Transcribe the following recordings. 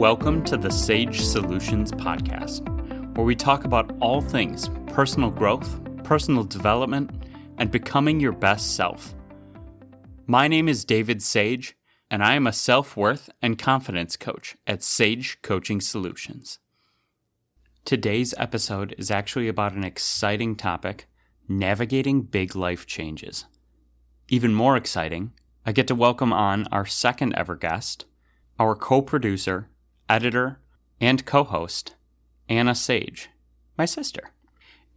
Welcome to the Sage Solutions podcast, where we talk about all things personal growth, personal development, and becoming your best self. My name is David Sage, and I am a self-worth and confidence coach at Sage Coaching Solutions. Today's episode is actually about an exciting topic, navigating big life changes. Even more exciting, I get to welcome on our second ever guest, our co-producer, editor, and co-host, Anna Sage, my sister.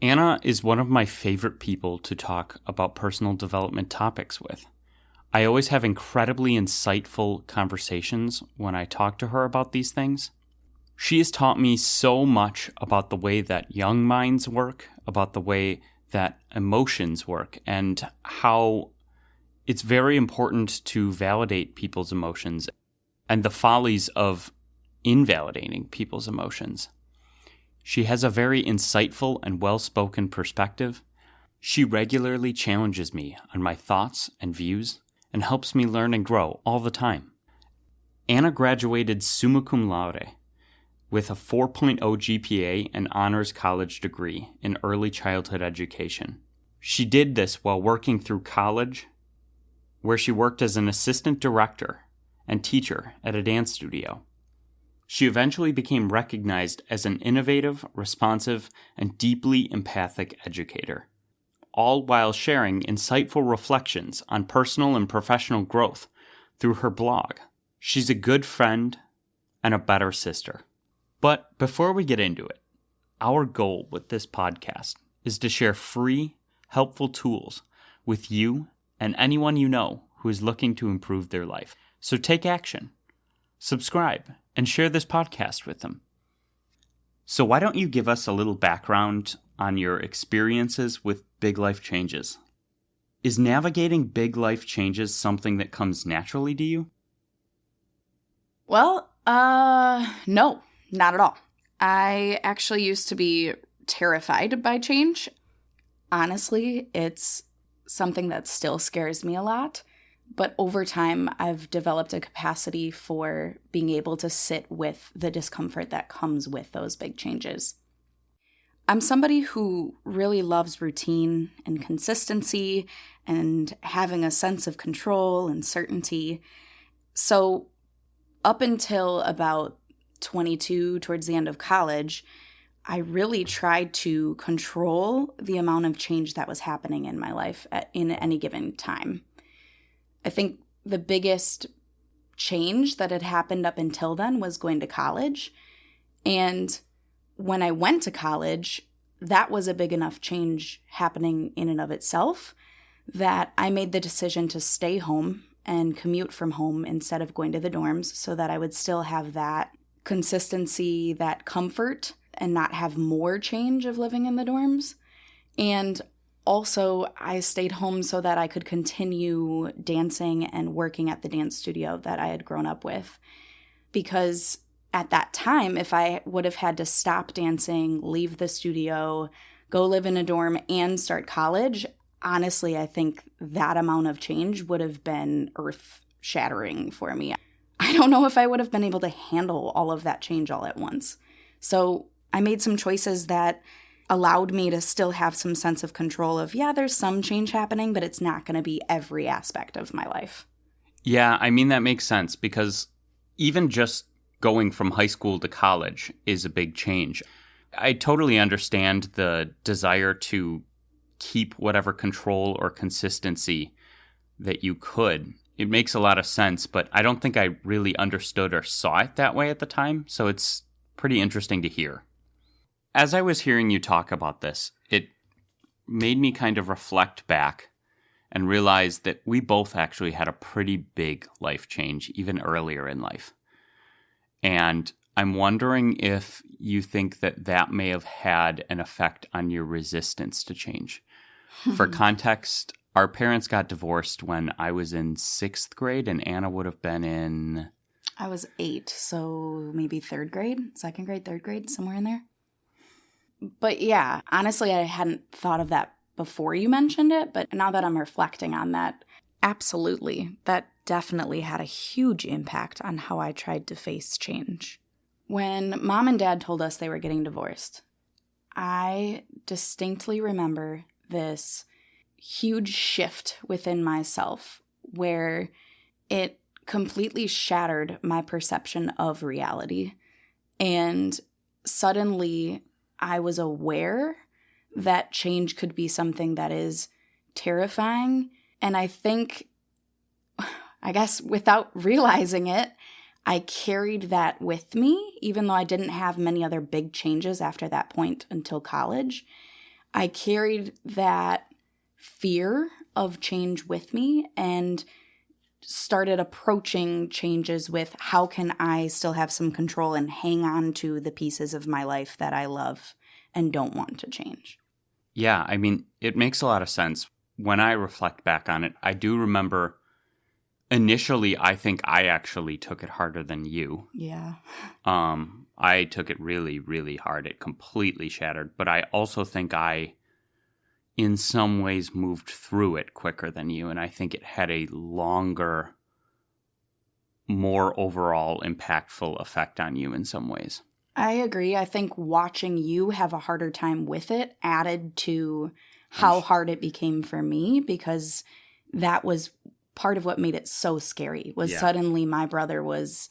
Anna is one of my favorite people to talk about personal development topics with. I always have incredibly insightful conversations when I talk to her about these things. She has taught me so much about the way that young minds work, about the way that emotions work, and how it's very important to validate people's emotions and the follies of invalidating people's emotions. She has a very insightful and well-spoken perspective. She regularly challenges me on my thoughts and views and helps me learn and grow all the time. Anna graduated summa cum laude with a 4.0 GPA and honors college degree in early childhood education. She did this while working through college, where she worked as an assistant director and teacher at a dance studio. She eventually became recognized as an innovative, responsive, and deeply empathic educator, all while sharing insightful reflections on personal and professional growth through her blog. She's a good friend and a better sister. But before we get into it, our goal with this podcast is to share free, helpful tools with you and anyone you know who is looking to improve their life. So take action, subscribe, and share this podcast with them. So why don't you give us a little background on your experiences with big life changes? Is navigating big life changes something that comes naturally to you? Well, no, not at all. I actually used to be terrified by change. Honestly, it's something that still scares me a lot. But over time, I've developed a capacity for being able to sit with the discomfort that comes with those big changes. I'm somebody who really loves routine and consistency and having a sense of control and certainty. So up until about 22, towards the end of college, I really tried to control the amount of change that was happening in my life in any given time. I think the biggest change that had happened up until then was going to college. And when I went to college, that was a big enough change happening in and of itself that I made the decision to stay home and commute from home instead of going to the dorms so that I would still have that consistency, that comfort, and not have more change of living in the dorms. And also, I stayed home so that I could continue dancing and working at the dance studio that I had grown up with. Because at that time, if I would have had to stop dancing, leave the studio, go live in a dorm, and start college, honestly, I think that amount of change would have been earth-shattering for me. I don't know if I would have been able to handle all of that change all at once. So I made some choices that allowed me to still have some sense of control of, yeah, there's some change happening, but it's not going to be every aspect of my life. Yeah, I mean, that makes sense because even just going from high school to college is a big change. I totally understand the desire to keep whatever control or consistency that you could. It makes a lot of sense, but I don't think I really understood or saw it that way at the time, so it's pretty interesting to hear. As I was hearing you talk about this, it made me kind of reflect back and realize that we both actually had a pretty big life change even earlier in life. And I'm wondering if you think that that may have had an effect on your resistance to change. For context, our parents got divorced when I was in 6th grade and Anna would have been in... I was 8, so maybe 3rd grade, 2nd grade, 3rd grade, somewhere in there. But yeah, honestly, I hadn't thought of that before you mentioned it, but now that I'm reflecting on that, absolutely, that definitely had a huge impact on how I tried to face change. When Mom and Dad told us they were getting divorced, I distinctly remember this huge shift within myself where it completely shattered my perception of reality. And suddenly I was aware that change could be something that is terrifying. And I guess without realizing it, I carried that with me, even though I didn't have many other big changes after that point until college. I carried that fear of change with me and started approaching changes with how can I still have some control and hang on to the pieces of my life that I love and don't want to change. Yeah, I mean, it makes a lot of sense. When I reflect back on it, I do remember initially, I think I actually took it harder than you. Yeah. I took it really, really hard. It completely shattered. But I also think I, in some ways, moved through it quicker than you. And I think it had a longer, more overall impactful effect on you in some ways. I agree. I think watching you have a harder time with it added to how hard it became for me, because that was part of what made it so scary was suddenly my brother was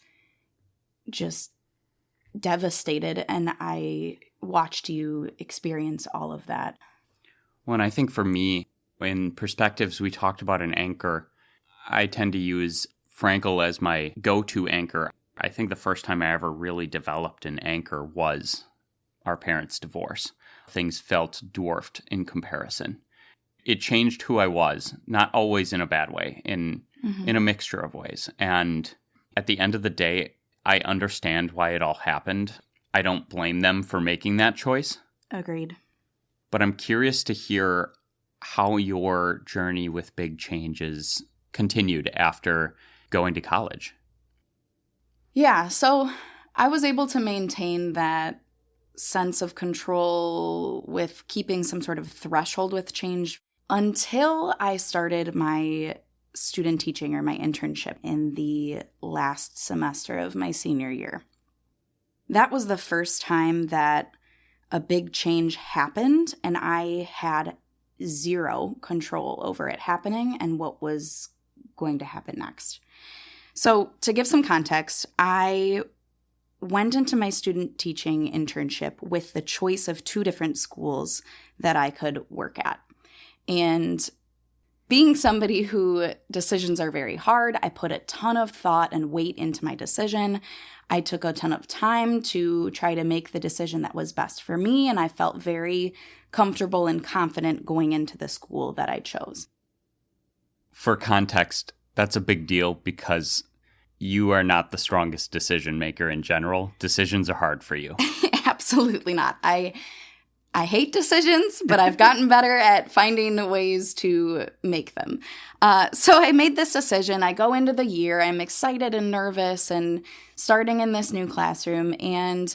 just devastated, and I watched you experience all of that. Well, and I think for me, in perspectives we talked about an anchor, I tend to use Frankel as my go-to anchor. I think the first time I ever really developed an anchor was our parents' divorce. Things felt dwarfed in comparison. It changed who I was, not always in a bad way, in a mixture of ways. And at the end of the day, I understand why it all happened. I don't blame them for making that choice. Agreed. But I'm curious to hear how your journey with big changes continued after going to college. Yeah, so I was able to maintain that sense of control with keeping some sort of threshold with change until I started my student teaching or my internship in the last semester of my senior year. That was the first time that a big change happened, and I had zero control over it happening and what was going to happen next. So to give some context, I went into my student teaching internship with the choice of 2 different schools that I could work at. And being somebody who decisions are very hard, I put a ton of thought and weight into my decision. I took a ton of time to try to make the decision that was best for me, and I felt very comfortable and confident going into the school that I chose. For context, that's a big deal because you are not the strongest decision maker in general. Decisions are hard for you. Absolutely not. I hate decisions, but I've gotten better at finding ways to make them. So I made this decision. I go into the year. I'm excited and nervous and starting in this new classroom. And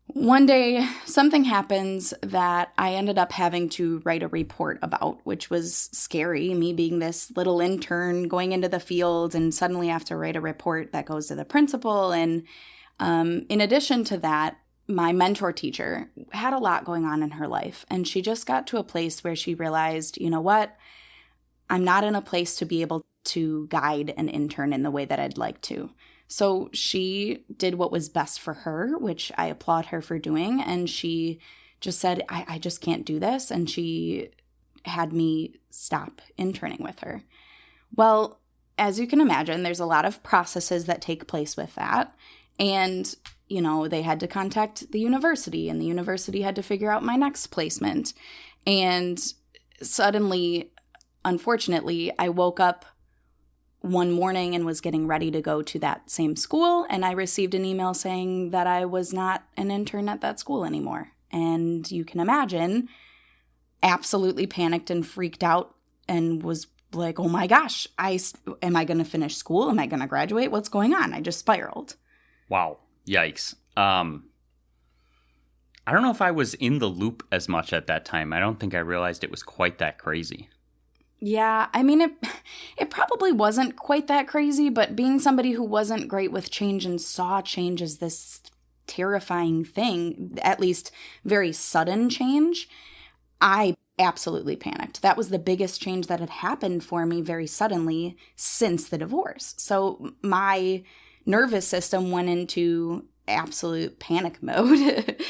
one day, something happens that I ended up having to write a report about, which was scary. Me being this little intern going into the field and suddenly have to write a report that goes to the principal. And in addition to that, my mentor teacher had a lot going on in her life, and she just got to a place where she realized, you know what, I'm not in a place to be able to guide an intern in the way that I'd like to. So she did what was best for her, which I applaud her for doing, and she just said, I just can't do this, and she had me stop interning with her. Well, as you can imagine, there's a lot of processes that take place with that, and you know, they had to contact the university, and the university had to figure out my next placement. And suddenly, unfortunately, I woke up one morning and was getting ready to go to that same school, and I received an email saying that I was not an intern at that school anymore. And you can imagine, absolutely panicked and freaked out and was like, oh my gosh, am I going to finish school? Am I going to graduate? What's going on? I just spiraled. Wow. Yikes. I don't know if I was in the loop as much at that time. I don't think I realized it was quite that crazy. Yeah, I mean, it probably wasn't quite that crazy, but being somebody who wasn't great with change and saw change as this terrifying thing, at least very sudden change, I absolutely panicked. That was the biggest change that had happened for me very suddenly since the divorce. So my nervous system went into absolute panic mode.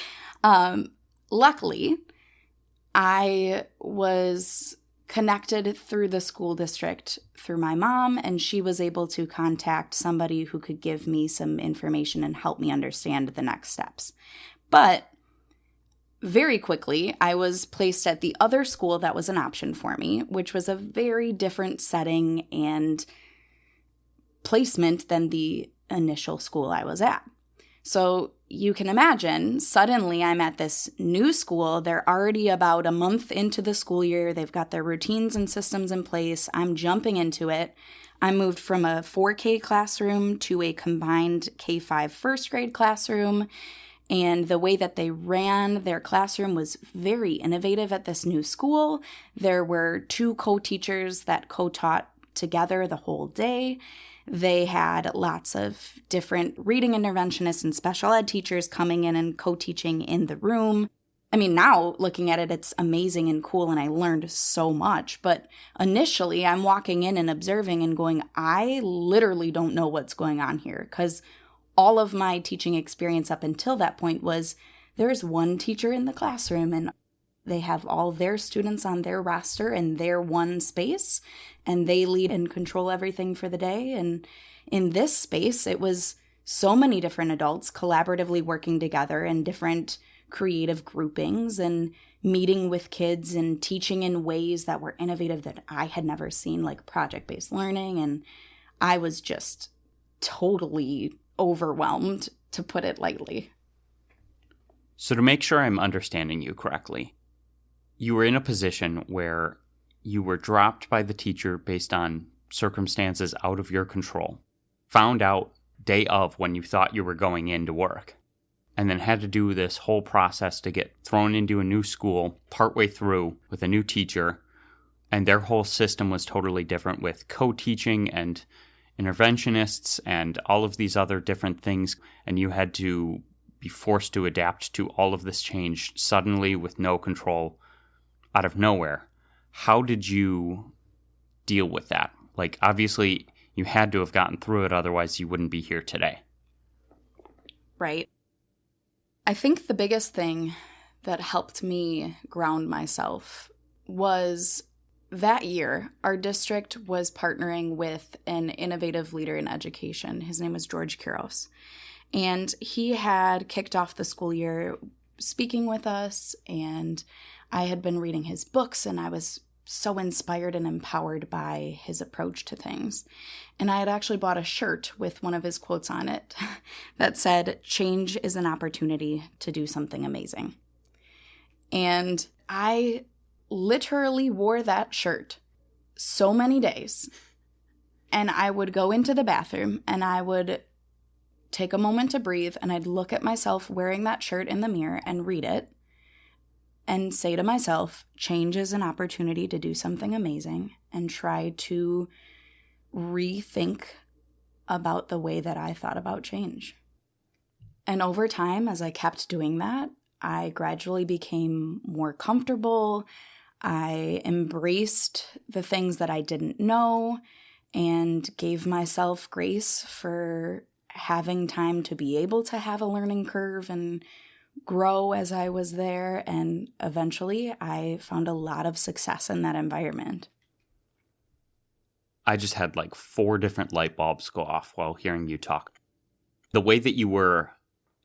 Luckily, I was connected through the school district through my mom, and she was able to contact somebody who could give me some information and help me understand the next steps. But very quickly, I was placed at the other school that was an option for me, which was a very different setting and placement than the initial school I was at. So you can imagine, suddenly I'm at this new school. They're already about a month into the school year. They've got their routines and systems in place. I'm jumping into it. I moved from a 4K classroom to a combined K-5 first grade classroom. And the way that they ran their classroom was very innovative at this new school. There were 2 co-teachers that co-taught together the whole day. They had lots of different reading interventionists and special ed teachers coming in and co-teaching in the room. I mean, now looking at it, it's amazing and cool, and I learned so much. But initially, I'm walking in and observing and going, I literally don't know what's going on here, because all of my teaching experience up until that point was there's one teacher in the classroom and they have all their students on their roster in their one space, and they lead and control everything for the day. And in this space, it was so many different adults collaboratively working together in different creative groupings and meeting with kids and teaching in ways that were innovative that I had never seen, like project-based learning. And I was just totally overwhelmed, to put it lightly. So to make sure I'm understanding you correctly, you were in a position where you were dropped by the teacher based on circumstances out of your control, found out day of when you thought you were going in to work, and then had to do this whole process to get thrown into a new school partway through with a new teacher, and their whole system was totally different with co-teaching and interventionists and all of these other different things, and you had to be forced to adapt to all of this change suddenly with no control out of nowhere. How did you deal with that? Like, obviously, you had to have gotten through it, otherwise you wouldn't be here today. Right. I think the biggest thing that helped me ground myself was that year, our district was partnering with an innovative leader in education. His name was George Kuros. And he had kicked off the school year speaking with us, and I had been reading his books, and I was so inspired and empowered by his approach to things. And I had actually bought a shirt with one of his quotes on it that said, "Change is an opportunity to do something amazing." And I literally wore that shirt so many days. And I would go into the bathroom and I would take a moment to breathe, and I'd look at myself wearing that shirt in the mirror and read it and say to myself, change is an opportunity to do something amazing, and try to rethink about the way that I thought about change. And over time, as I kept doing that, I gradually became more comfortable. I embraced the things that I didn't know and gave myself grace for having time to be able to have a learning curve and grow as I was there. And eventually I found a lot of success in that environment. I just had like 4 different light bulbs go off while hearing you talk. The way that you were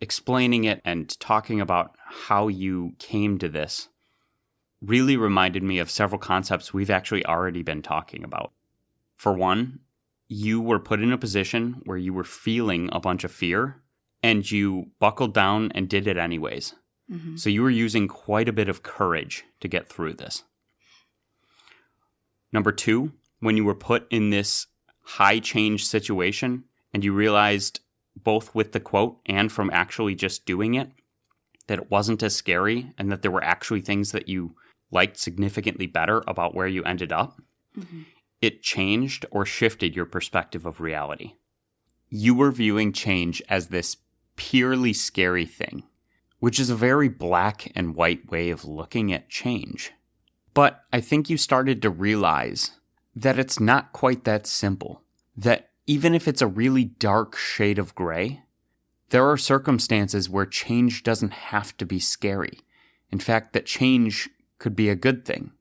explaining it and talking about how you came to this really reminded me of several concepts we've actually already been talking about. For one, you were put in a position where you were feeling a bunch of fear, and you buckled down and did it anyways. Mm-hmm. So you were using quite a bit of courage to get through this. Number 2, when you were put in this high change situation and you realized, both with the quote and from actually just doing it, that it wasn't as scary and that there were actually things that you liked significantly better about where you ended up, mm-hmm. It changed or shifted your perspective of reality. You were viewing change as this purely scary thing, which is a very black and white way of looking at change. But I think you started to realize that it's not quite that simple, that even if it's a really dark shade of gray, there are circumstances where change doesn't have to be scary. In fact, that change could be a good thing,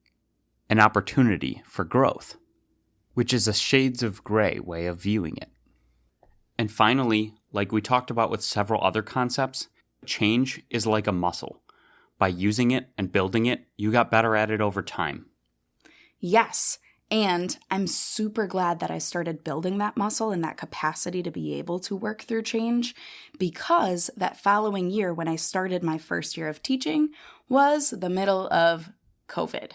an opportunity for growth, which is a shades of gray way of viewing it. And finally, like we talked about with several other concepts, change is like a muscle. By using it and building it, you got better at it over time. Yes, and I'm super glad that I started building that muscle and that capacity to be able to work through change, because that following year when I started my first year of teaching was the middle of COVID.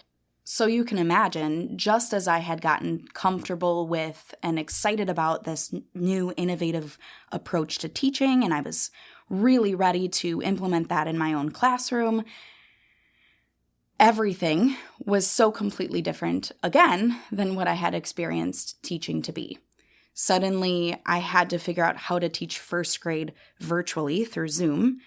So you can imagine, just as I had gotten comfortable with and excited about this new innovative approach to teaching, and I was really ready to implement that in my own classroom, everything was so completely different again than what I had experienced teaching to be. Suddenly, I had to figure out how to teach first grade virtually through Zoom,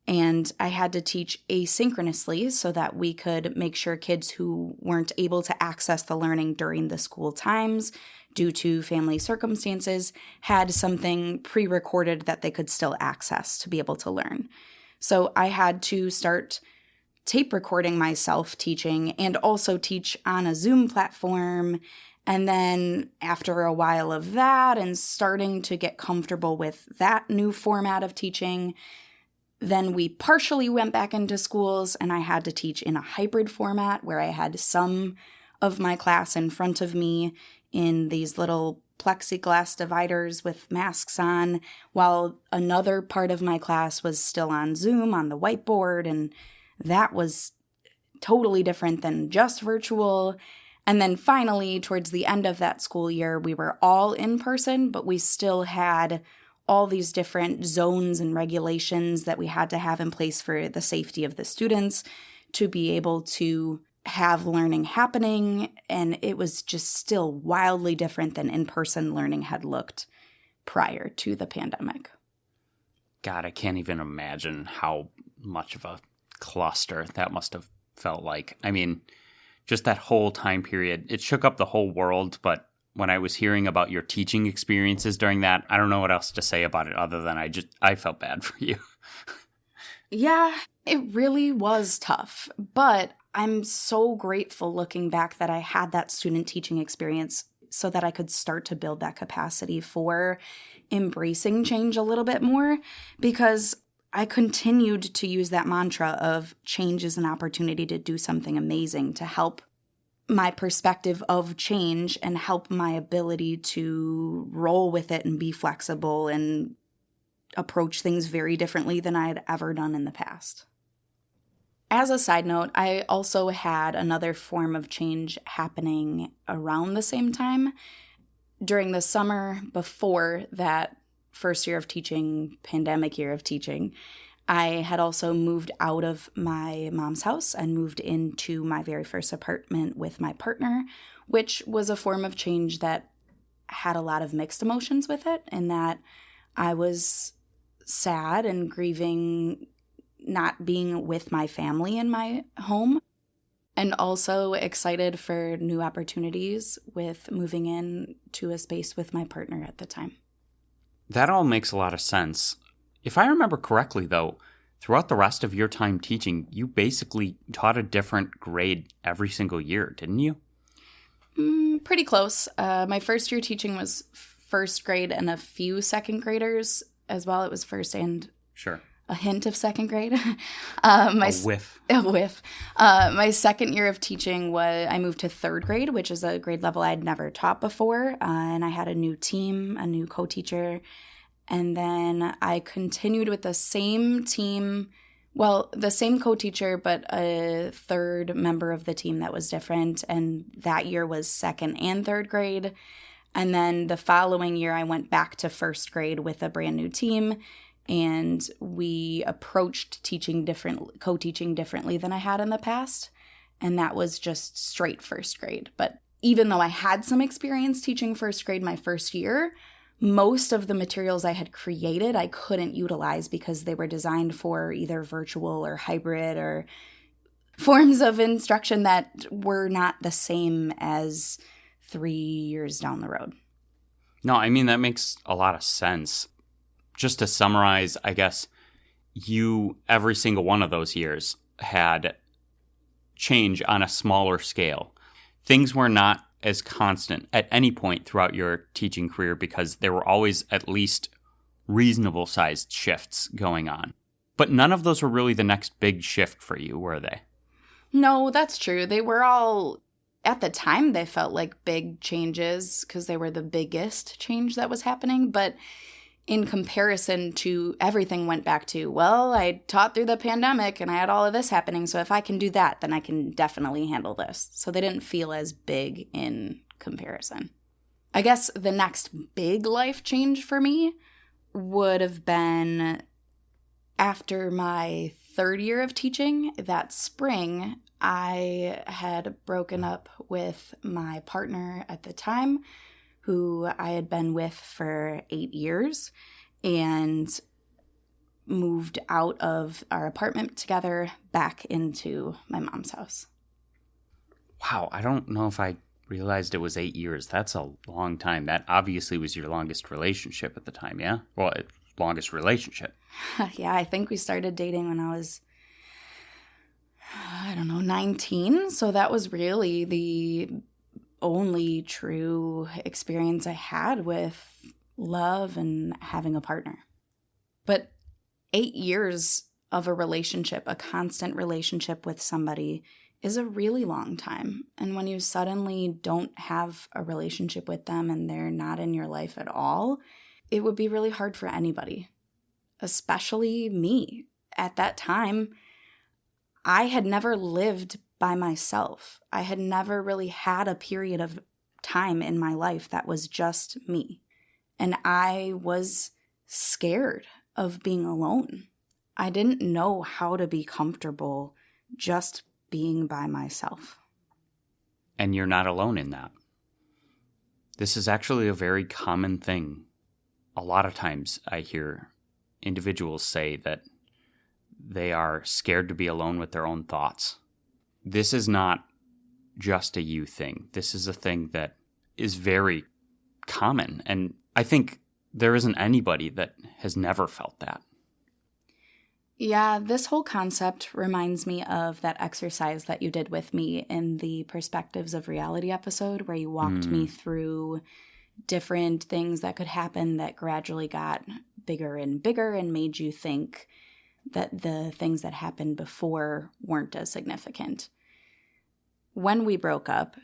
and I had to teach asynchronously so that we could make sure kids who weren't able to access the learning during the school times due to family circumstances had something pre-recorded that they could still access to be able to learn. So I had to start tape recording myself teaching and also teach on a Zoom platform. And then after a while of that and starting to get comfortable with that new format of teaching, then we partially went back into schools and I had to teach in a hybrid format where I had some of my class in front of me in these little plexiglass dividers with masks on, while another part of my class was still on Zoom on the whiteboard, and that was totally different than just virtual. And then finally, towards the end of that school year, we were all in person, but we still had all these different zones and regulations that we had to have in place for the safety of the students to be able to have learning happening. And it was just still wildly different than in-person learning had looked prior to the pandemic. God, I can't even imagine how much of a cluster that must have felt like. I mean, just that whole time period, it shook up the whole world, but when I was hearing about your teaching experiences during that, I don't know what else to say about it other than I felt bad for you. Yeah, it really was tough, but I'm so grateful looking back that I had that student teaching experience so that I could start to build that capacity for embracing change a little bit more, because I continued to use that mantra of change is an opportunity to do something amazing, to help my perspective of change and help my ability to roll with it and be flexible and approach things very differently than I had ever done in the past. As a side note, I also had another form of change happening around the same time. During the summer before that first year of teaching, pandemic year of teaching, I had also moved out of my mom's house and moved into my very first apartment with my partner, which was a form of change that had a lot of mixed emotions with it, in that I was sad and grieving not being with my family in my home, and also excited for new opportunities with moving in to a space with my partner at the time. That all makes a lot of sense. If I remember correctly, though, throughout the rest of your time teaching, you basically taught a different grade every single year, didn't you? Pretty close. My first year teaching was first grade and a few second graders as well. It was first and a hint of second grade. A whiff. A whiff. My second year of teaching I moved to third grade, which is a grade level I'd never taught before. And I had a new team, a new co-teacher. And then I continued with the same team, the same co-teacher, but a third member of the team that was different. And that year was second and third grade. And then the following year, I went back to first grade with a brand new team. And we approached co-teaching differently than I had in the past. And that was just straight first grade. But even though I had some experience teaching first grade my first year, most of the materials I had created, I couldn't utilize because they were designed for either virtual or hybrid or forms of instruction that were not the same as 3 years down the road. No, I mean, that makes a lot of sense. Just to summarize, I guess you, every single one of those years, had change on a smaller scale. Things were not as constant at any point throughout your teaching career because there were always at least reasonable sized shifts going on. But none of those were really the next big shift for you, were they? No, that's true. They were all, at the time, they felt like big changes because they were the biggest change that was happening. But in comparison to everything went back to, well, I taught through the pandemic and I had all of this happening. So if I can do that, then I can definitely handle this. So they didn't feel as big in comparison. I guess the next big life change for me would have been after my third year of teaching. That spring, I had broken up with my partner at the time, who I had been with for 8 years, and moved out of our apartment together back into my mom's house. Wow, I don't know if I realized it was 8 years. That's a long time. That obviously was your longest relationship at the time, yeah? Well, longest relationship. Yeah, I think we started dating when I was, 19. So that was really the only true experience I had with love and having a partner. But 8 years of a relationship, a constant relationship with somebody, is a really long time. And when you suddenly don't have a relationship with them and they're not in your life at all, it would be really hard for anybody, especially me. At that time, I had never lived by myself. I had never really had a period of time in my life that was just me. And I was scared of being alone. I didn't know how to be comfortable just being by myself. And you're not alone in that. This is actually a very common thing. A lot of times I hear individuals say that they are scared to be alone with their own thoughts. This is not just a you thing. This is a thing that is very common. And I think there isn't anybody that has never felt that. Yeah, this whole concept reminds me of that exercise that you did with me in the Perspectives of Reality episode, where you walked me through different things that could happen that gradually got bigger and bigger and made you think that the things that happened before weren't as significant. When we broke up,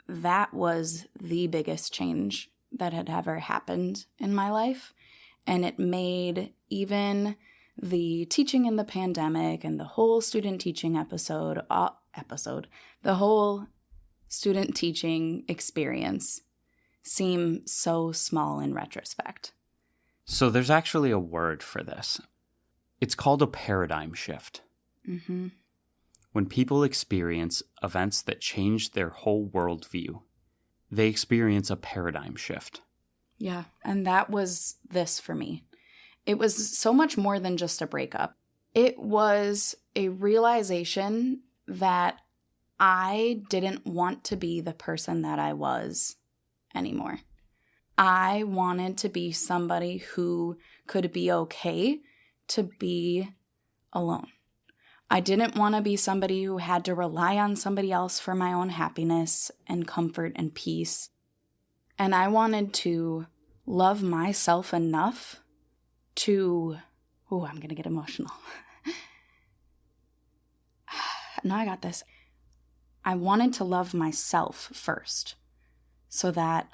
that was the biggest change that had ever happened in my life. And it made even the teaching in the pandemic and the whole student teaching the whole student teaching experience seem so small in retrospect. So there's actually a word for this. It's called a paradigm shift. Mm-hmm. When people experience events that change their whole worldview, they experience a paradigm shift. Yeah, and that was this for me. It was so much more than just a breakup. It was a realization that I didn't want to be the person that I was anymore. I wanted to be somebody who could be okay to be alone. I didn't want to be somebody who had to rely on somebody else for my own happiness and comfort and peace. And I wanted to love myself enough to, I'm going to get emotional. No, I got this. I wanted to love myself first so that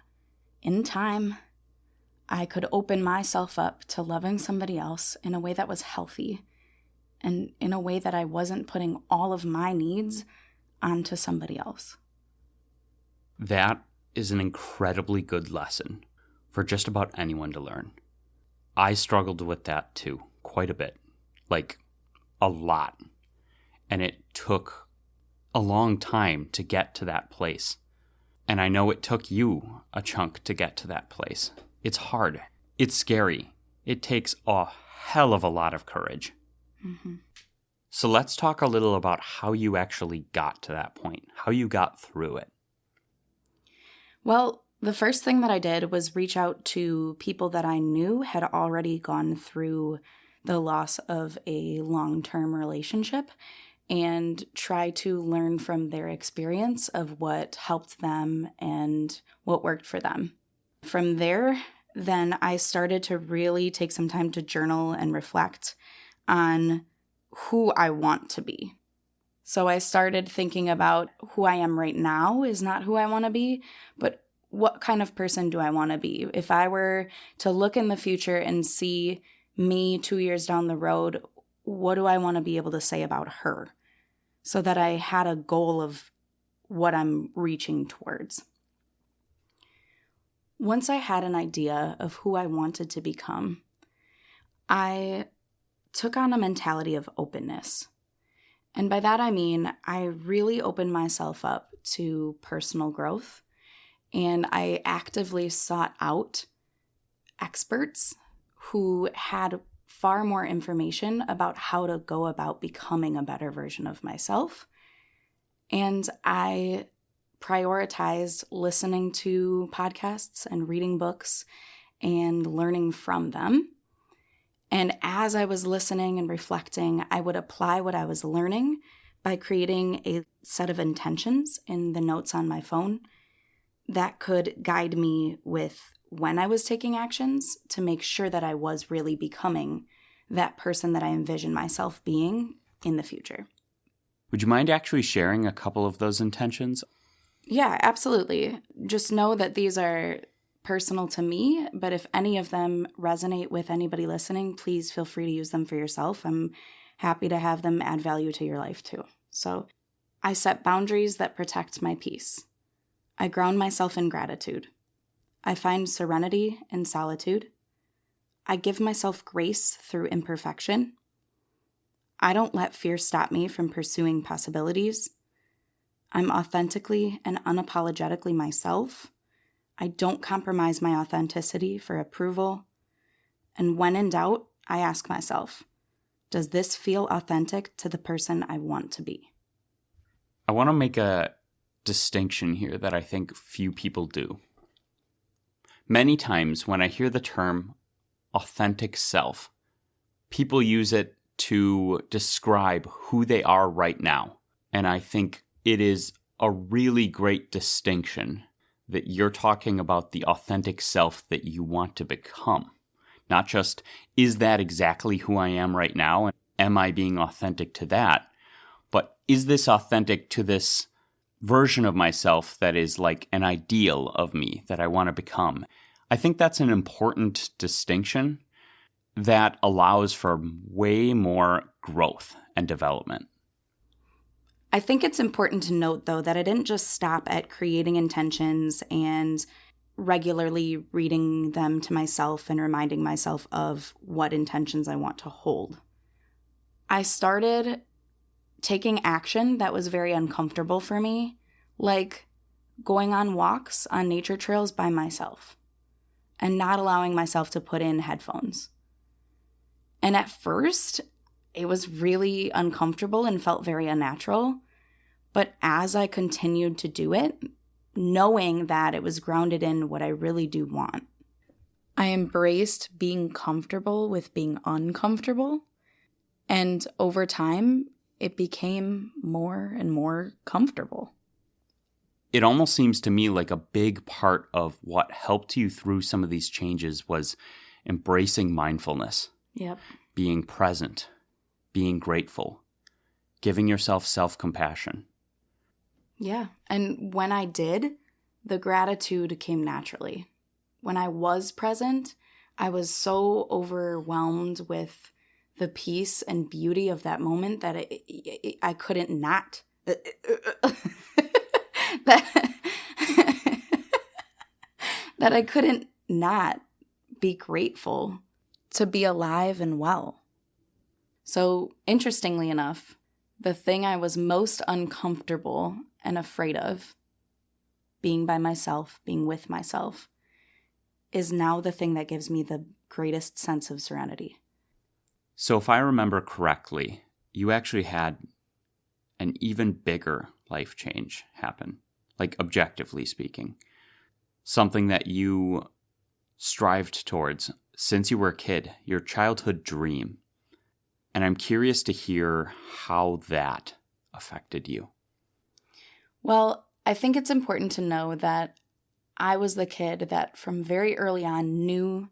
in time I could open myself up to loving somebody else in a way that was healthy and in a way that I wasn't putting all of my needs onto somebody else. That is an incredibly good lesson for just about anyone to learn. I struggled with that too, quite a bit, like a lot. And it took a long time to get to that place. And I know it took you a chunk to get to that place. It's hard. It's scary. It takes a hell of a lot of courage. Mm-hmm. So let's talk a little about how you actually got to that point, how you got through it. Well, the first thing that I did was reach out to people that I knew had already gone through the loss of a long-term relationship and try to learn from their experience of what helped them and what worked for them. From there, then I started to really take some time to journal and reflect on who I want to be. So I started thinking about who I am right now is not who I want to be, but what kind of person do I want to be? If I were to look in the future and see me 2 years down the road, what do I want to be able to say about her? So that I had a goal of what I'm reaching towards. Once I had an idea of who I wanted to become, I took on a mentality of openness. And by that I mean I really opened myself up to personal growth, and I actively sought out experts who had far more information about how to go about becoming a better version of myself. And I prioritized listening to podcasts and reading books and learning from them. And as I was listening and reflecting, I would apply what I was learning by creating a set of intentions in the notes on my phone that could guide me with when I was taking actions to make sure that I was really becoming that person that I envision myself being in the future. Would you mind actually sharing a couple of those intentions? Yeah, absolutely. Just know that these are personal to me, but if any of them resonate with anybody listening, please feel free to use them for yourself. I'm happy to have them add value to your life too. So I set boundaries that protect my peace. I ground myself in gratitude. I find serenity in solitude. I give myself grace through imperfection. I don't let fear stop me from pursuing possibilities. I'm authentically and unapologetically myself. I don't compromise my authenticity for approval. And when in doubt, I ask myself, does this feel authentic to the person I want to be? I want to make a distinction here that I think few people do. Many times when I hear the term authentic self, people use it to describe who they are right now. And I think it is a really great distinction that you're talking about the authentic self that you want to become. Not just, is that exactly who I am right now? And am I being authentic to that? But is this authentic to this version of myself that is like an ideal of me that I want to become? I think that's an important distinction that allows for way more growth and development. I think it's important to note, though, that I didn't just stop at creating intentions and regularly reading them to myself and reminding myself of what intentions I want to hold. I started taking action that was very uncomfortable for me, like going on walks on nature trails by myself and not allowing myself to put in headphones. And at first, it was really uncomfortable and felt very unnatural. But as I continued to do it, knowing that it was grounded in what I really do want, I embraced being comfortable with being uncomfortable. And over time, it became more and more comfortable. It almost seems to me like a big part of what helped you through some of these changes was embracing mindfulness. Yep. Being present, being grateful, giving yourself self-compassion. Yeah. And when I did, the gratitude came naturally. When I was present, I was so overwhelmed with the peace and beauty of that moment that I couldn't not. that I couldn't not be grateful to be alive and well. So, interestingly enough, the thing I was most uncomfortable and afraid of, being by myself, being with myself, is now the thing that gives me the greatest sense of serenity. So if I remember correctly, you actually had an even bigger life change happen, like objectively speaking. Something that you strived towards since you were a kid, your childhood dream. And I'm curious to hear how that affected you. Well, I think it's important to know that I was the kid that from very early on knew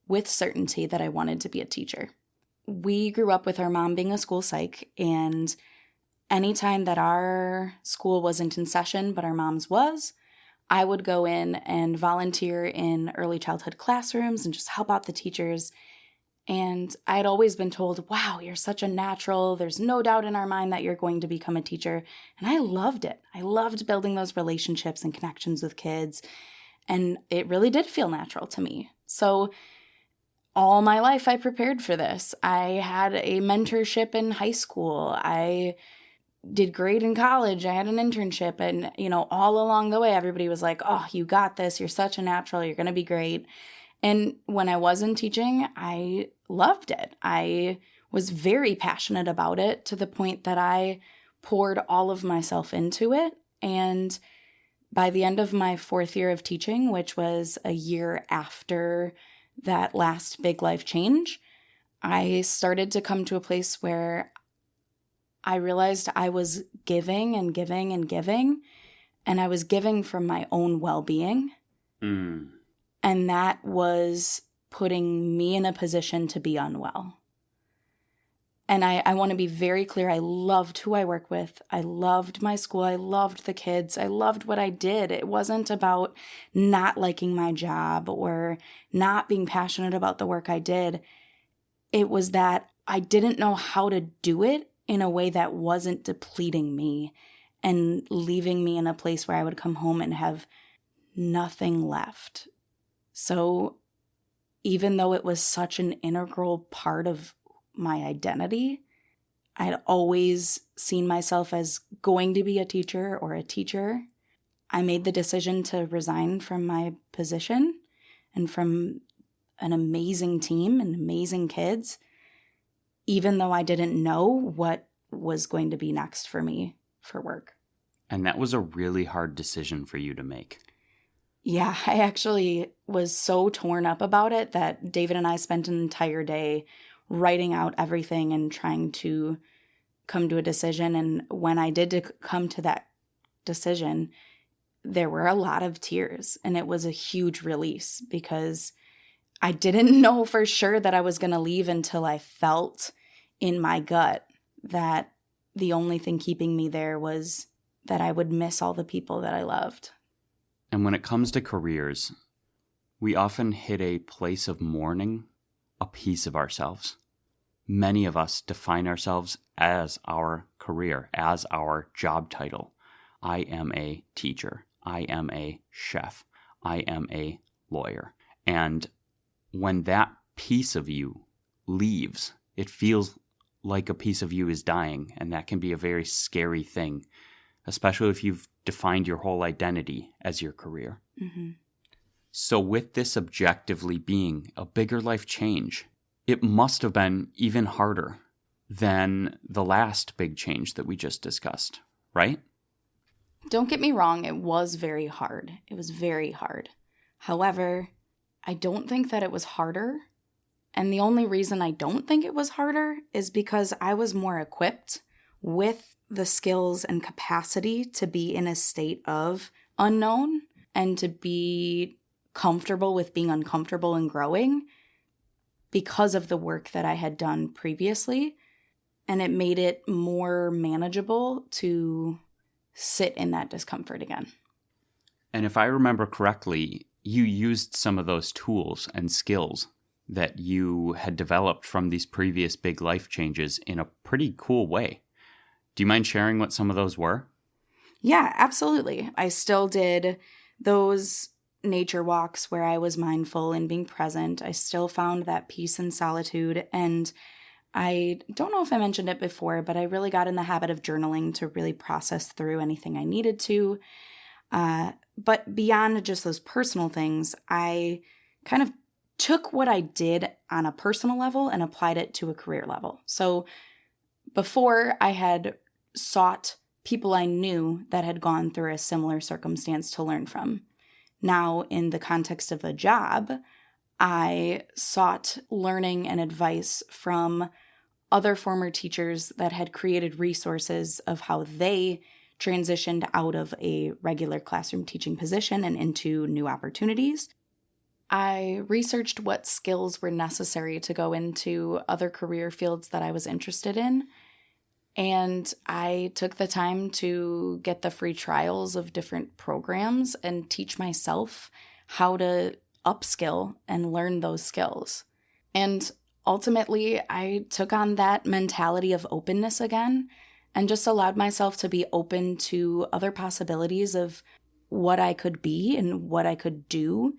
with certainty that I wanted to be a teacher. We grew up with our mom being a school psych, and anytime that our school wasn't in session but our mom's was, I would go in and volunteer in early childhood classrooms and just help out the teachers. And I had always been told, wow, you're such a natural. There's no doubt in our mind that you're going to become a teacher. And I loved it. I loved building those relationships and connections with kids. And it really did feel natural to me. So all my life I prepared for this. I had a mentorship in high school. I did great in college. I had an internship. And, all along the way, everybody was like, oh, you got this. You're such a natural. You're going to be great. And when I was in teaching, I loved it. I was very passionate about it to the point that I poured all of myself into it. And by the end of my 4th year of teaching, which was a year after that last big life change, I started to come to a place where I realized I was giving and giving and giving, and I was giving from my own well-being. And that was putting me in a position to be unwell. And I want to be very clear. I loved who I work with. I loved my school. I loved the kids. I loved what I did. It wasn't about not liking my job or not being passionate about the work I did. It was that I didn't know how to do it in a way that wasn't depleting me and leaving me in a place where I would come home and have nothing left. So even though it was such an integral part of my identity, I'd always seen myself as going to be a teacher or a teacher. I made the decision to resign from my position and from an amazing team and amazing kids, even though I didn't know what was going to be next for me for work. And that was a really hard decision for you to make. Yeah, I actually was so torn up about it that David and I spent an entire day writing out everything and trying to come to a decision. And when I did come to that decision, there were a lot of tears, and it was a huge release because I didn't know for sure that I was going to leave until I felt in my gut that the only thing keeping me there was that I would miss all the people that I loved. And when it comes to careers, we often hit a place of mourning a piece of ourselves. Many of us define ourselves as our career, as our job title. I am a teacher. I am a chef. I am a lawyer. And when that piece of you leaves, it feels like a piece of you is dying, and that can be a very scary thing, especially if you've defined your whole identity as your career. Mm-hmm. So with this objectively being a bigger life change, it must have been even harder than the last big change that we just discussed, right? Don't get me wrong, it was very hard. It was very hard. However, I don't think that it was harder. And the only reason I don't think it was harder is because I was more equipped with the skills and capacity to be in a state of unknown and to be comfortable with being uncomfortable and growing because of the work that I had done previously. And it made it more manageable to sit in that discomfort again. And if I remember correctly, you used some of those tools and skills that you had developed from these previous big life changes in a pretty cool way. Do you mind sharing what some of those were? Yeah, absolutely. I still did those nature walks where I was mindful and being present. I still found that peace and solitude. And I don't know if I mentioned it before, but I really got in the habit of journaling to really process through anything I needed to. But beyond just those personal things, I kind of took what I did on a personal level and applied it to a career level. So before, I had sought people I knew that had gone through a similar circumstance to learn from. Now, in the context of a job, I sought learning and advice from other former teachers that had created resources of how they transitioned out of a regular classroom teaching position and into new opportunities. I researched what skills were necessary to go into other career fields that I was interested in, and I took the time to get the free trials of different programs and teach myself how to upskill and learn those skills. And ultimately, I took on that mentality of openness again and just allowed myself to be open to other possibilities of what I could be and what I could do,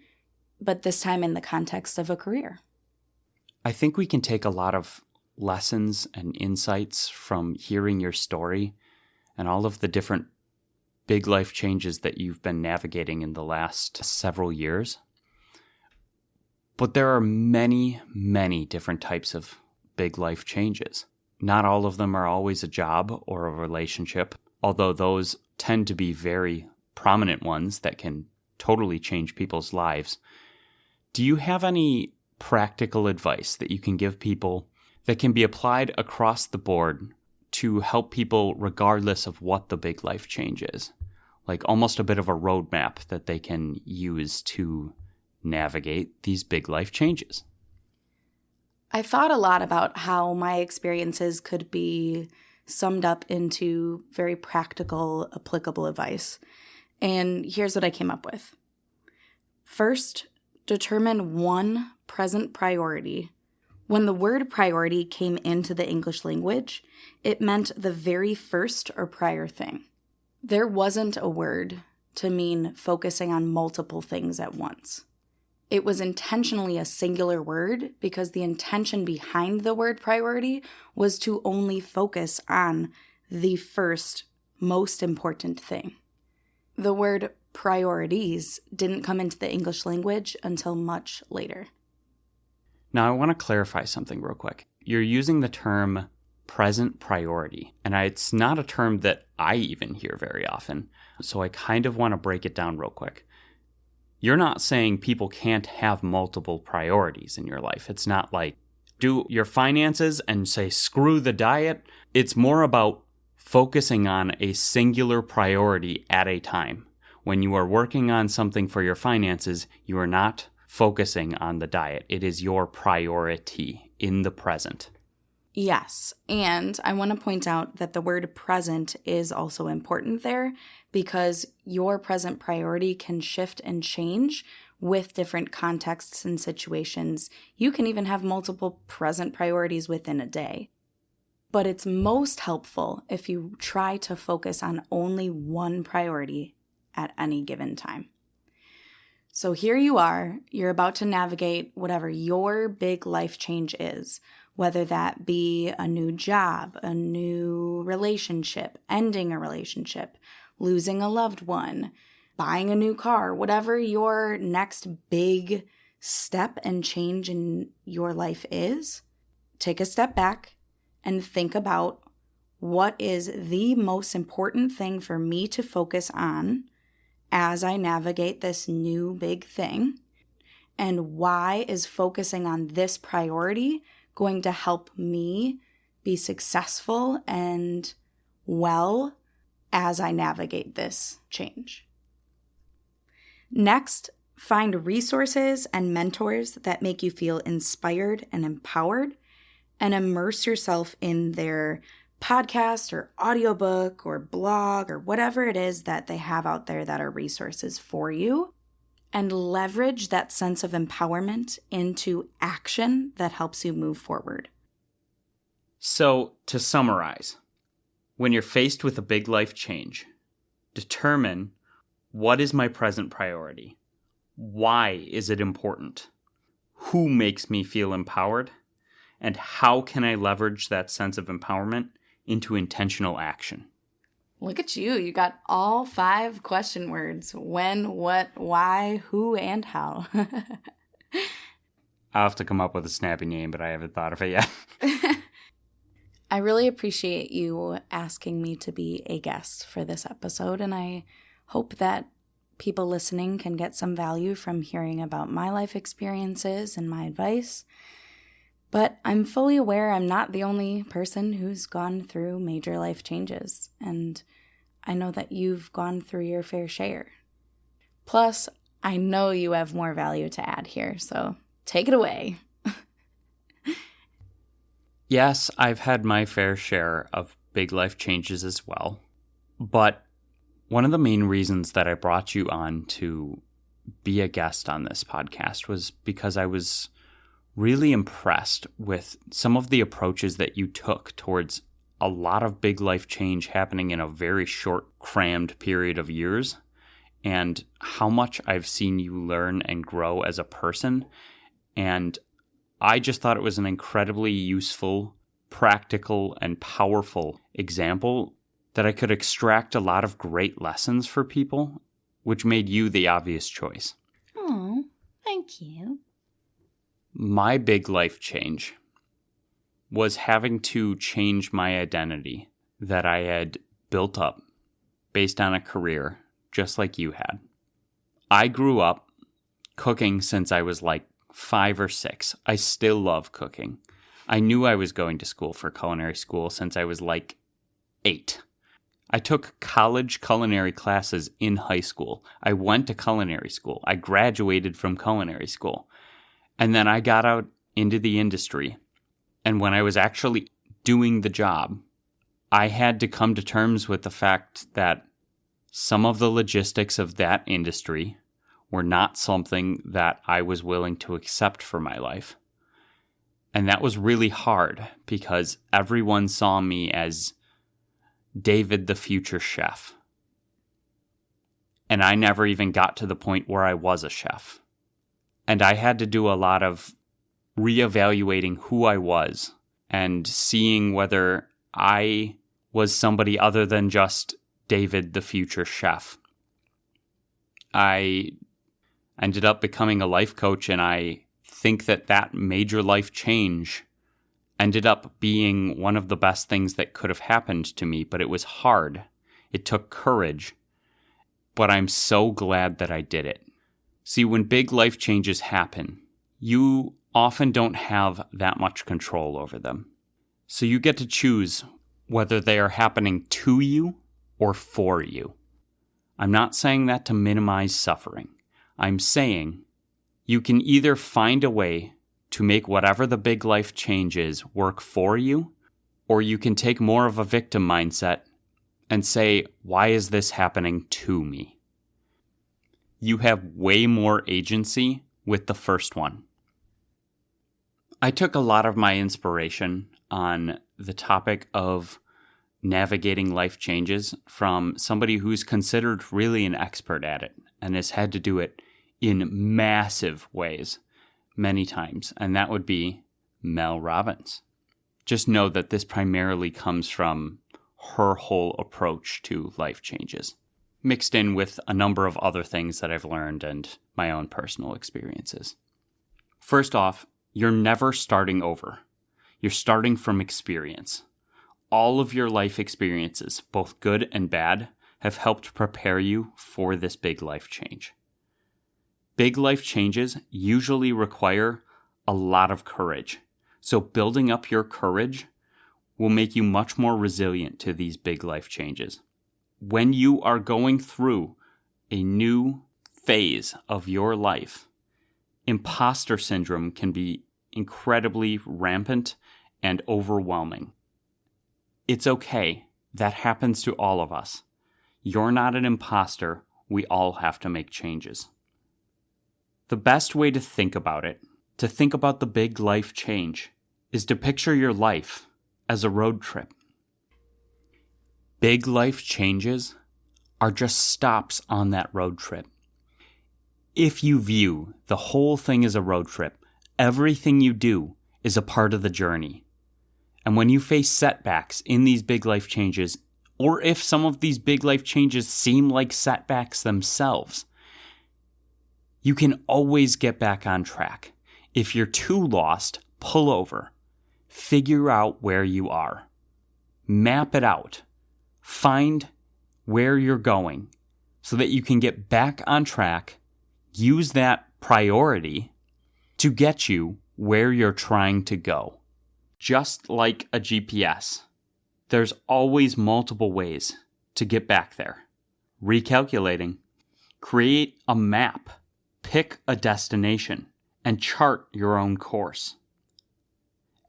but this time in the context of a career. I think we can take a lot of lessons and insights from hearing your story and all of the different big life changes that you've been navigating in the last several years. But there are many, many different types of big life changes. Not all of them are always a job or a relationship, although those tend to be very prominent ones that can totally change people's lives. Do you have any practical advice that you can give people that can be applied across the board to help people regardless of what the big life change is? Like almost a bit of a roadmap that they can use to navigate these big life changes. I thought a lot about how my experiences could be summed up into very practical, applicable advice. And here's what I came up with. First, determine one present priority. When the word priority came into the English language, it meant the very first or prior thing. There wasn't a word to mean focusing on multiple things at once. It was intentionally a singular word because the intention behind the word priority was to only focus on the first, most important thing. The word priorities didn't come into the English language until much later. Now, I want to clarify something real quick. You're using the term present priority, and it's not a term that I even hear very often, so I kind of want to break it down real quick. You're not saying people can't have multiple priorities in your life. It's not like do your finances and say screw the diet. It's more about focusing on a singular priority at a time. When you are working on something for your finances, you are not focusing on the diet. It is your priority in the present. Yes, and I want to point out that the word present is also important there because your present priority can shift and change with different contexts and situations. You can even have multiple present priorities within a day. But it's most helpful if you try to focus on only one priority at any given time. So here you are, you're about to navigate whatever your big life change is, whether that be a new job, a new relationship, ending a relationship, losing a loved one, buying a new car, whatever your next big step and change in your life is, take a step back and think about what is the most important thing for me to focus on as I navigate this new big thing, and why is focusing on this priority going to help me be successful and well as I navigate this change. Next, find resources and mentors that make you feel inspired and empowered, and immerse yourself in their podcast or audiobook or blog or whatever it is that they have out there that are resources for you, and leverage that sense of empowerment into action that helps you move forward. So, to summarize, when you're faced with a big life change, determine what is my present priority? Why is it important? Who makes me feel empowered? And how can I leverage that sense of empowerment into intentional action? Look at you. You got all 5 question words. When, what, why, who, and how. I'll have to come up with a snappy name, but I haven't thought of it yet. I really appreciate you asking me to be a guest for this episode, and I hope that people listening can get some value from hearing about my life experiences and my advice. But I'm fully aware I'm not the only person who's gone through major life changes, and I know that you've gone through your fair share. Plus, I know you have more value to add here, so take it away. Yes, I've had my fair share of big life changes as well, but one of the main reasons that I brought you on to be a guest on this podcast was because I was really impressed with some of the approaches that you took towards a lot of big life change happening in a very short, crammed period of years, and how much I've seen you learn and grow as a person. And I just thought it was an incredibly useful, practical, and powerful example that I could extract a lot of great lessons for people, which made you the obvious choice. Oh, thank you. My big life change was having to change my identity that I had built up based on a career just like you had. I grew up cooking since I was like 5 or 6. I still love cooking. I knew I was going to school for culinary school since I was like 8. I took college culinary classes in high school. I went to culinary school. I graduated from culinary school. And then I got out into the industry. And when I was actually doing the job, I had to come to terms with the fact that some of the logistics of that industry were not something that I was willing to accept for my life. And that was really hard because everyone saw me as David the future chef. And I never even got to the point where I was a chef. And I had to do a lot of reevaluating who I was and seeing whether I was somebody other than just David the future chef. I ended up becoming a life coach, and I think that major life change ended up being one of the best things that could have happened to me, but it was hard. It took courage, but I'm so glad that I did it. See, when big life changes happen, you often don't have that much control over them. So you get to choose whether they are happening to you or for you. I'm not saying that to minimize suffering. I'm saying you can either find a way to make whatever the big life change is work for you, or you can take more of a victim mindset and say, why is this happening to me? You have way more agency with the first one. I took a lot of my inspiration on the topic of navigating life changes from somebody who's considered really an expert at it and has had to do it in massive ways many times, and that would be Mel Robbins. Just know that this primarily comes from her whole approach to life changes, mixed in with a number of other things that I've learned and my own personal experiences. First off, you're never starting over. You're starting from experience. All of your life experiences, both good and bad, have helped prepare you for this big life change. Big life changes usually require a lot of courage. So building up your courage will make you much more resilient to these big life changes. When you are going through a new phase of your life, imposter syndrome can be incredibly rampant and overwhelming. It's okay. That happens to all of us. You're not an imposter. We all have to make changes. The best way to think about it, to think about the big life change, is to picture your life as a road trip. Big life changes are just stops on that road trip. If you view the whole thing as a road trip, everything you do is a part of the journey. And when you face setbacks in these big life changes, or if some of these big life changes seem like setbacks themselves, you can always get back on track. If you're too lost, pull over. Figure out where you are. Map it out. Find where you're going so that you can get back on track. Use that priority to get you where you're trying to go. Just like a GPS, there's always multiple ways to get back there. Recalculating. Create a map. Pick a destination and chart your own course.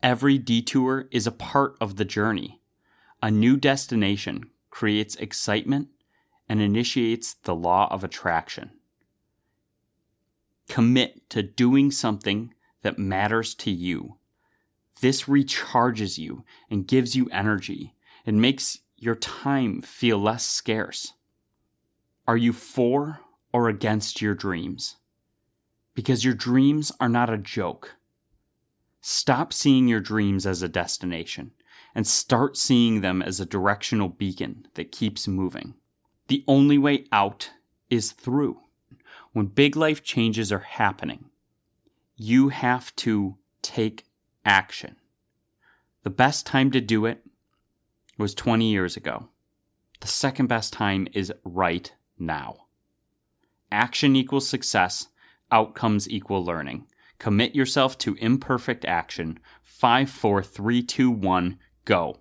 Every detour is a part of the journey. A new destination creates excitement and initiates the law of attraction. Commit to doing something that matters to you. This recharges you and gives you energy. It makes your time feel less scarce. Are you for or against your dreams? Because your dreams are not a joke. Stop seeing your dreams as a destination and start seeing them as a directional beacon that keeps moving. The only way out is through. When big life changes are happening, you have to take action. The best time to do it was 20 years ago. The second best time is right now. Action equals success. Outcomes equal learning. Commit yourself to imperfect action. 5, 4, 3, 2, 1, go.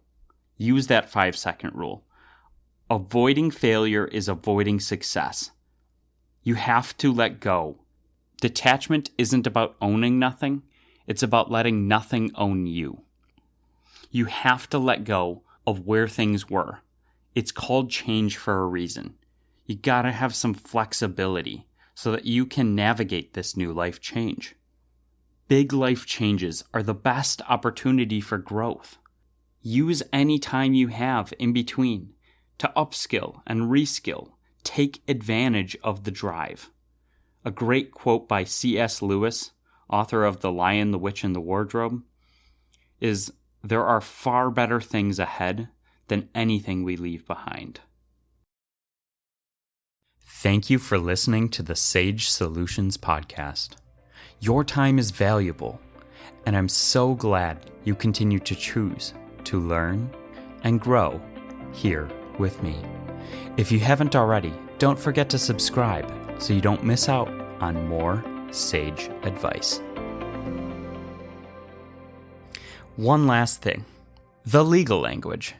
Use that 5-second rule. Avoiding failure is avoiding success. You have to let go. Detachment isn't about owning nothing. It's about letting nothing own you. You have to let go of where things were. It's called change for a reason. You gotta have some flexibility so that you can navigate this new life change. Big life changes are the best opportunity for growth. Use any time you have in between to upskill and reskill. Take advantage of the drive. A great quote by C.S. Lewis, author of The Lion, the Witch, and the Wardrobe, is, "There are far better things ahead than anything we leave behind." Thank you for listening to the Sage Solutions podcast. Your time is valuable, and I'm so glad you continue to choose to learn and grow here with me. If you haven't already, don't forget to subscribe so you don't miss out on more sage advice. One last thing. The legal language.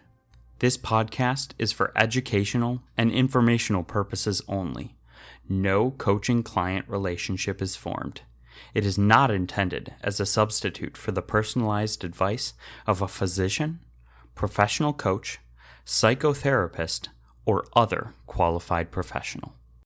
This podcast is for educational and informational purposes only. No coaching-client relationship is formed. It is not intended as a substitute for the personalized advice of a physician, professional coach, psychotherapist, or other qualified professional.